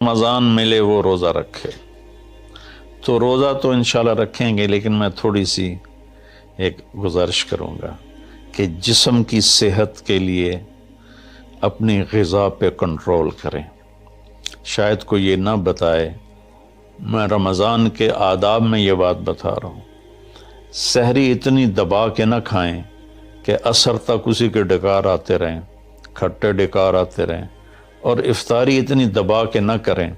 رمضان ملے وہ روزہ رکھے، تو روزہ تو انشاءاللہ رکھیں گے، لیکن میں تھوڑی سی ایک گزارش کروں گا کہ جسم کی صحت کے لیے اپنی غذا پہ کنٹرول کریں۔ شاید کوئی یہ نہ بتائے، میں رمضان کے آداب میں یہ بات بتا رہا ہوں، سحری اتنی دبا کے نہ کھائیں کہ عصر تک اسی کے ڈکار آتے رہیں، کھٹے ڈکار آتے رہیں، اور افطاری اتنی دبا کے نہ کریں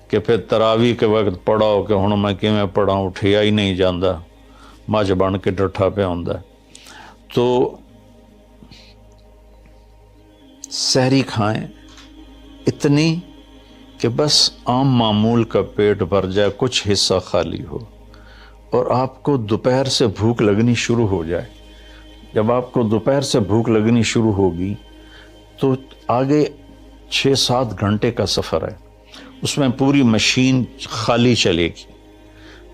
کہ پھر تراویح کے وقت پڑھاؤ کہ ہن میں کیویں پڑھاؤں، اٹھیا ہی نہیں جاندا، مجھ بن کے ڈٹھا پہ ہوندا۔ تو سحری کھائیں اتنی کہ بس عام معمول کا پیٹ بھر جائے، کچھ حصہ خالی ہو، اور آپ کو دوپہر سے بھوک لگنی شروع ہو جائے۔ جب آپ کو دوپہر سے بھوک لگنی شروع ہوگی تو آگے 6-7 گھنٹے کا سفر ہے، اس میں پوری مشین خالی چلے گی،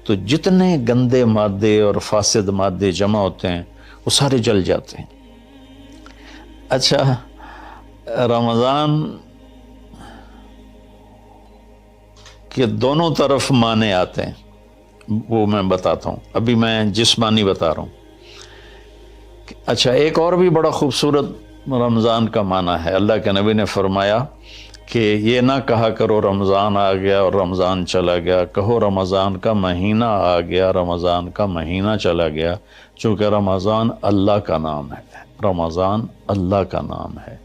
تو جتنے گندے مادے اور فاسد مادے جمع ہوتے ہیں وہ سارے جل جاتے ہیں۔ اچھا، رمضان کے دونوں طرف معنی آتے ہیں، وہ میں بتاتا ہوں، ابھی میں جسمانی بتا رہا ہوں۔ اچھا، ایک اور بھی بڑا خوبصورت رمضان کا معنی ہے۔ اللہ کے نبی نے فرمایا کہ یہ نہ کہا کرو رمضان آ گیا اور رمضان چلا گیا، کہو رمضان کا مہینہ آ گیا، رمضان کا مہینہ چلا گیا، چونکہ رمضان اللہ کا نام ہے، رمضان اللہ کا نام ہے۔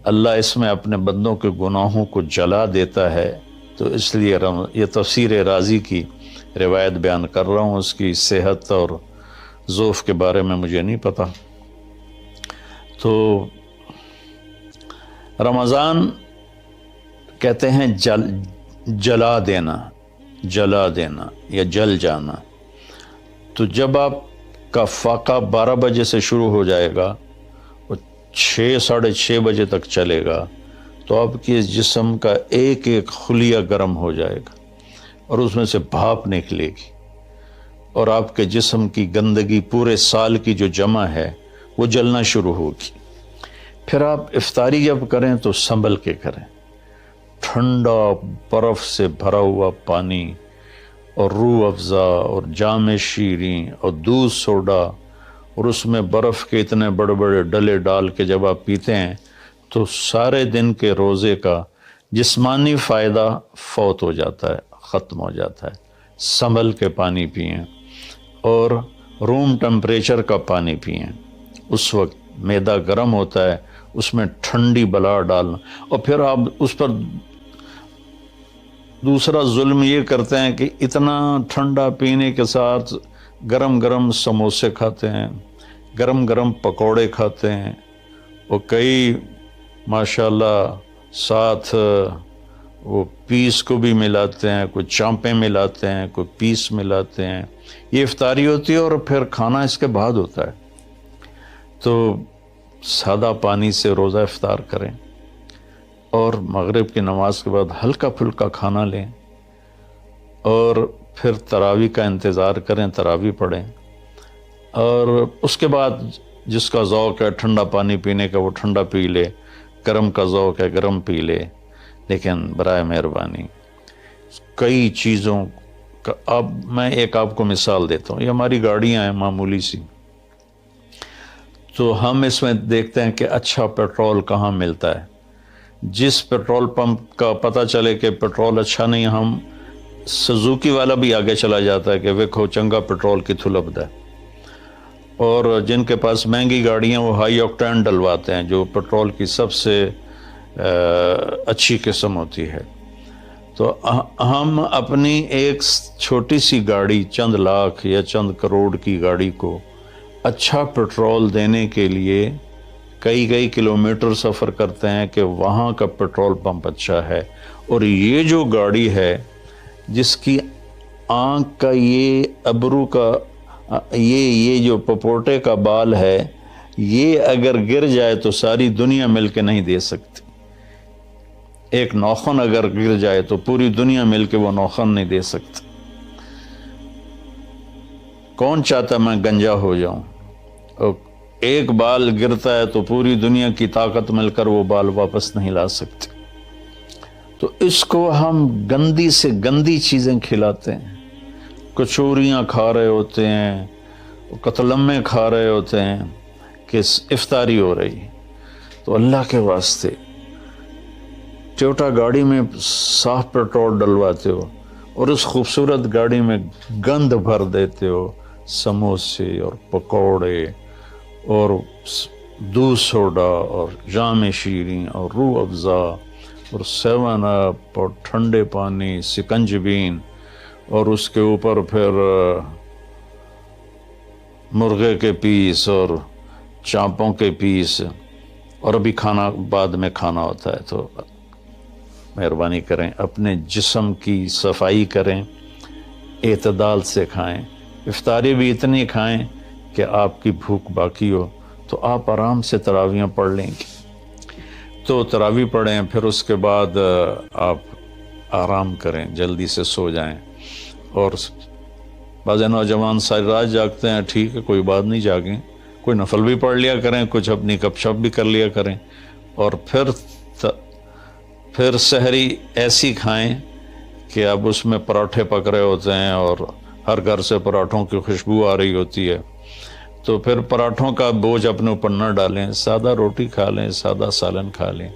اللہ اس میں اپنے بندوں کے گناہوں کو جلا دیتا ہے، تو اس لیے یہ تفسیر رازی کی روایت بیان کر رہا ہوں، اس کی صحت اور ضعف کے بارے میں مجھے نہیں پتا۔ تو رمضان کہتے ہیں جلا دینا، جلا دینا یا جل جانا۔ تو جب آپ کا فاقہ 12 بجے سے شروع ہو جائے گا اور 6-6:30 بجے تک چلے گا، تو آپ کے جسم کا ایک ایک خلیہ گرم ہو جائے گا اور اس میں سے بھاپ نکلے گی، اور آپ کے جسم کی گندگی پورے سال کی جو جمع ہے وہ جلنا شروع ہوگی۔ پھر آپ افطاری جب کریں تو سنبھل کے کریں، ٹھنڈا برف سے بھرا ہوا پانی اور روح افزا اور جام شیریں اور دودھ سوڈا، اور اس میں برف کے اتنے بڑے بڑے ڈلے ڈال کے جب آپ پیتے ہیں تو سارے دن کے روزے کا جسمانی فائدہ فوت ہو جاتا ہے، ختم ہو جاتا ہے۔ سنبھل کے پانی پئیں اور روم ٹمپریچر کا پانی پئیں۔ اس وقت معدہ گرم ہوتا ہے، اس میں ٹھنڈی بلا ڈالنا، اور پھر آپ اس پر دوسرا ظلم یہ کرتے ہیں کہ اتنا ٹھنڈا پینے کے ساتھ گرم گرم سموسے کھاتے ہیں، گرم گرم پکوڑے کھاتے ہیں، اور کئی ماشاءاللہ ساتھ وہ پیس کو بھی ملاتے ہیں، کوئی چانپیں ملاتے ہیں، کوئی پیس ملاتے ہیں۔ یہ افطاری ہوتی ہے اور پھر کھانا اس کے بعد ہوتا ہے۔ تو سادہ پانی سے روزہ افطار کریں، اور مغرب کی نماز کے بعد ہلکا پھلکا کھانا لیں، اور پھر تراویح کا انتظار کریں، تراویح پڑھیں، اور اس کے بعد جس کا ذوق ہے ٹھنڈا پانی پینے کا وہ ٹھنڈا پی لے، گرم کا ذوق ہے گرم پی لے، لیکن برائے مہربانی کئی چیزوں کا، اب میں ایک آپ کو مثال دیتا ہوں۔ یہ ہماری گاڑیاں ہیں معمولی سی، تو ہم اس میں دیکھتے ہیں کہ اچھا پیٹرول کہاں ملتا ہے۔ جس پیٹرول پمپ کا پتہ چلے کہ پیٹرول اچھا نہیں، ہم سزوکی والا بھی آگے چلا جاتا ہے کہ ویکھو چنگا پیٹرول کتھوں لبدا ہے، اور جن کے پاس مہنگی گاڑیاں وہ ہائی آکٹین ڈلواتے ہیں، جو پیٹرول کی سب سے اچھی قسم ہوتی ہے۔ تو ہم اپنی ایک چھوٹی سی گاڑی، چند لاکھ یا چند کروڑ کی گاڑی کو اچھا پیٹرول دینے کے لیے کئی کلومیٹر سفر کرتے ہیں کہ وہاں کا پیٹرول پمپ اچھا ہے، اور یہ جو گاڑی ہے جس کی آنکھ کا یہ ابرو کا یہ جو پپوٹے کا بال ہے، یہ اگر گر جائے تو ساری دنیا مل کے نہیں دے سکتی۔ ایک ناخن اگر گر جائے تو پوری دنیا مل کے وہ ناخن نہیں دے سکتی۔ کون چاہتا میں گنجا ہو جاؤں؟ ایک بال گرتا ہے تو پوری دنیا کی طاقت مل کر وہ بال واپس نہیں لا سکتی۔ تو اس کو ہم گندی سے گندی چیزیں کھلاتے ہیں، کچوریاں کھا رہے ہوتے ہیں، قتلمے کھا رہے ہوتے ہیں کہ افطاری ہو رہی ہے۔ تو اللہ کے واسطے ٹویوٹا گاڑی میں صاف پیٹرول ڈلواتے ہو اور اس خوبصورت گاڑی میں گند بھر دیتے ہو، سموسے اور پکوڑے اور دودھ سوڈا اور جام شیریں اور روح افزا اور 7 اپ اور ٹھنڈے پانی، سکنجبین، اور اس کے اوپر پھر مرغے کے پیس اور چانپوں کے پیس، اور ابھی کھانا بعد میں کھانا ہوتا ہے۔ تو مہربانی کریں، اپنے جسم کی صفائی کریں، اعتدال سے کھائیں، افطاری بھی اتنی کھائیں کہ آپ کی بھوک باقی ہو، تو آپ آرام سے تراویحیں پڑھ لیں گے۔ تو تراویح پڑھیں، پھر اس کے بعد آپ آرام کریں، جلدی سے سو جائیں۔ اور بعض نوجوان ساری رات جاگتے ہیں، ٹھیک ہے، کوئی بات نہیں، جاگیں، کوئی نفل بھی پڑھ لیا کریں، کچھ اپنی گپ شپ بھی کر لیا کریں، اور پھر سحری ایسی کھائیں کہ اب اس میں پراٹھے پک رہے ہوتے ہیں اور ہر گھر سے پراٹھوں کی خوشبو آ رہی ہوتی ہے، تو پھر پراٹھوں کا بوجھ اپنے اوپر نہ ڈالیں، سادہ روٹی کھا لیں، سادہ سالن کھا لیں،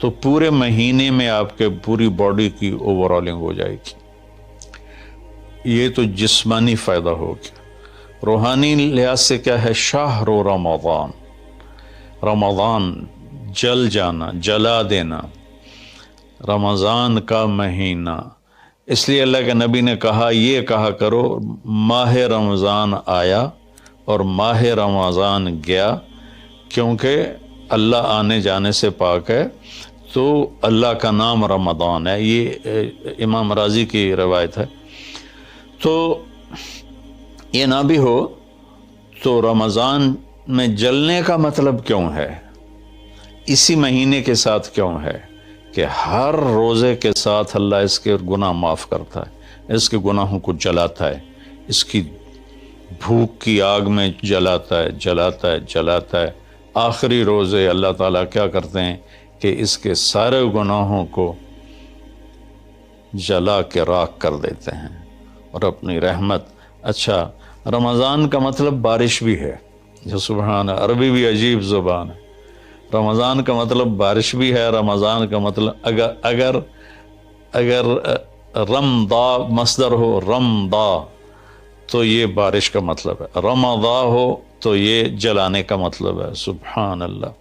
تو پورے مہینے میں آپ کے پوری باڈی کی اوورالنگ ہو جائے گی۔ یہ تو جسمانی فائدہ ہو گیا۔ روحانی لحاظ سے کیا ہے؟ شہر رمضان، رمضان جل جانا، جلا دینا، رمضان کا مہینہ۔ اس لیے اللہ کے نبی نے کہا، یہ کہا کرو ماہ رمضان آیا اور ماہ رمضان گیا، کیونکہ اللہ آنے جانے سے پاک ہے، تو اللہ کا نام رمضان ہے۔ یہ امام راضی کی روایت ہے۔ تو یہ نہ بھی ہو تو رمضان میں جلنے کا مطلب کیوں ہے؟ اسی مہینے کے ساتھ کیوں ہے کہ ہر روزے کے ساتھ اللہ اس کے گناہ معاف کرتا ہے، اس کے گناہوں کو جلاتا ہے، اس کی بھوک کی آگ میں جلاتا ہے، جلاتا ہے، جلاتا ہے۔ آخری روزے اللہ تعالیٰ کیا کرتے ہیں کہ اس کے سارے گناہوں کو جلا کے راکھ کر دیتے ہیں اور اپنی رحمت۔ اچھا، رمضان کا مطلب بارش بھی ہے، جو سبحان، عربی بھی عجیب زبان ہے۔ رمضان کا مطلب بارش بھی ہے، رمضان کا مطلب اگر رمضا مصدر ہو، رمضا، تو یہ بارش کا مطلب ہے، رمضا ہو تو یہ جلانے کا مطلب ہے۔ سبحان اللہ،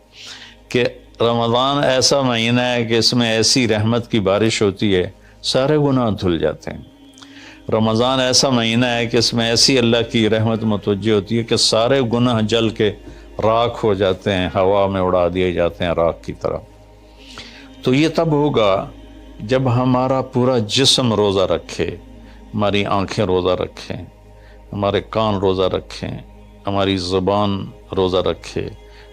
کہ رمضان ایسا مہینہ ہے کہ اس میں ایسی رحمت کی بارش ہوتی ہے، سارے گناہ دھل جاتے ہیں۔ رمضان ایسا مہینہ ہے کہ اس میں ایسی اللہ کی رحمت متوجہ ہوتی ہے کہ سارے گناہ جل کے راکھ ہو جاتے ہیں، ہوا میں اڑا دیے جاتے ہیں راکھ کی طرح۔ تو یہ تب ہوگا جب ہمارا پورا جسم روزہ رکھے، ہماری آنکھیں روزہ رکھیں، ہمارے کان روزہ رکھیں، ہماری زبان روزہ رکھے،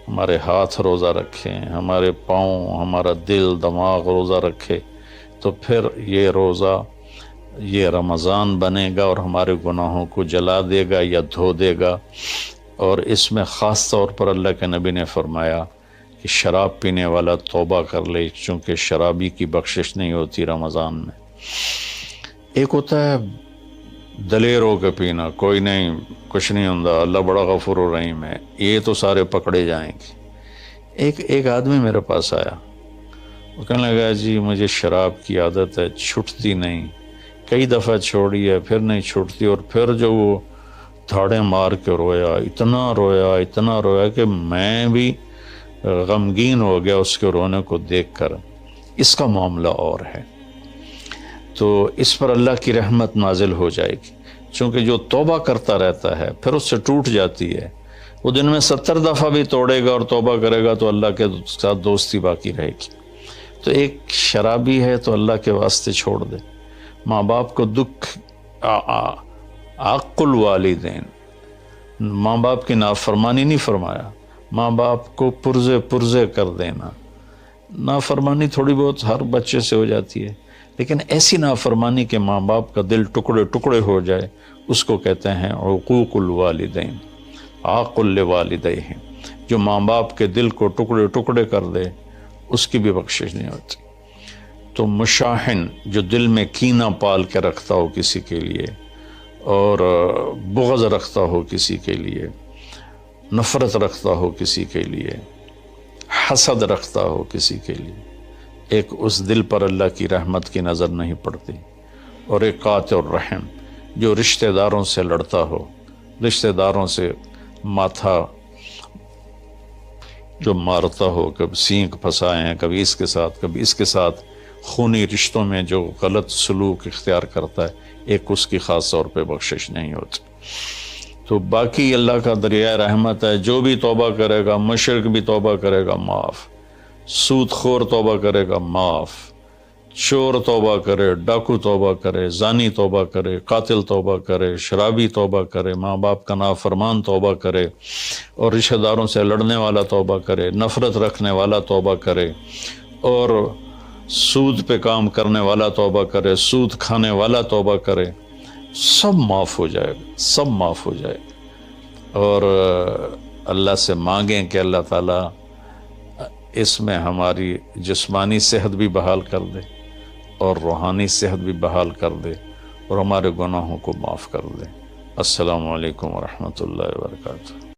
ہمارے ہاتھ روزہ رکھیں، ہمارے پاؤں، ہمارا دل، دماغ روزہ رکھے، تو پھر یہ روزہ، یہ رمضان بنے گا اور ہمارے گناہوں کو جلا دے گا یا دھو دے گا۔ اور اس میں خاص طور پر اللہ کے نبی نے فرمایا کہ شراب پینے والا توبہ کر لے، چونکہ شرابی کی بخشش نہیں ہوتی رمضان میں۔ ایک ہوتا ہے دلیر ہو کے پینا، کوئی نہیں، کچھ نہیں ہوندا، اللہ بڑا غفور و رحیم ہے، یہ تو سارے پکڑے جائیں گے۔ ایک آدمی میرے پاس آیا، وہ کہنے لگا، جی مجھے شراب کی عادت ہے، چھٹتی نہیں، کئی دفعہ چھوڑی ہے، پھر نہیں چھوٹتی، اور پھر جو وہ دھاڑیں مار کے رویا، اتنا رویا کہ میں بھی غمگین ہو گیا اس کے رونے کو دیکھ کر۔ اس کا معاملہ اور ہے، تو اس پر اللہ کی رحمت نازل ہو جائے گی، چونکہ جو توبہ کرتا رہتا ہے پھر اس سے ٹوٹ جاتی ہے، وہ دن میں 70 دفعہ بھی توڑے گا اور توبہ کرے گا تو اللہ کے ساتھ دوستی باقی رہے گی۔ تو ایک شرابی ہے تو اللہ کے واسطے چھوڑ دے۔ ماں باپ کو دکھ، عق الوالدین، ماں باپ کی نافرمانی نہیں فرمایا، ماں باپ کو پرزے کر دینا۔ نافرمانی تھوڑی بہت ہر بچے سے ہو جاتی ہے، لیکن ایسی نافرمانی کہ ماں باپ کا دل ٹکڑے ٹکڑے ہو جائے، اس کو کہتے ہیں عقوق الوالدین، عاق لوالدیہ۔ جو ماں باپ کے دل کو ٹکڑے ٹکڑے کر دے، اس کی بھی بخشش نہیں ہوتی۔ تو مشاحن جو دل میں کینہ پال کے رکھتا ہو کسی کے لیے اور بغض رکھتا ہو کسی کے لیے، نفرت رکھتا ہو کسی کے لیے، حسد رکھتا ہو کسی کے لیے، ایک اس دل پر اللہ کی رحمت کی نظر نہیں پڑتی۔ اور ایک قاطع الرحم جو رشتہ داروں سے لڑتا ہو، رشتہ داروں سے ماتھا جو مارتا ہو، کبھی سینگ پھنسائے ہیں، کبھی اس کے ساتھ کبھی اس کے ساتھ، خونی رشتوں میں جو غلط سلوک اختیار کرتا ہے، ایک اس کی خاص طور پہ بخشش نہیں ہوتی۔ تو باقی اللہ کا دریائے رحمت ہے، جو بھی توبہ کرے گا، مشرک بھی توبہ کرے گا معاف، سود خور توبہ کرے گا معاف، چور توبہ کرے، ڈاکو توبہ کرے، زانی توبہ کرے، قاتل توبہ کرے، شرابی توبہ کرے، ماں باپ کا نافرمان توبہ کرے، اور رشتہ داروں سے لڑنے والا توبہ کرے، نفرت رکھنے والا توبہ کرے، اور سود پہ کام کرنے والا توبہ کرے، سود کھانے والا توبہ کرے، سب معاف ہو جائے گا، سب معاف ہو جائے گا۔ اور اللہ سے مانگیں کہ اللہ تعالیٰ اس میں ہماری جسمانی صحت بھی بحال کر دے اور روحانی صحت بھی بحال کر دے اور ہمارے گناہوں کو معاف کر دے۔ السلام علیکم ورحمۃ اللہ وبرکاتہ۔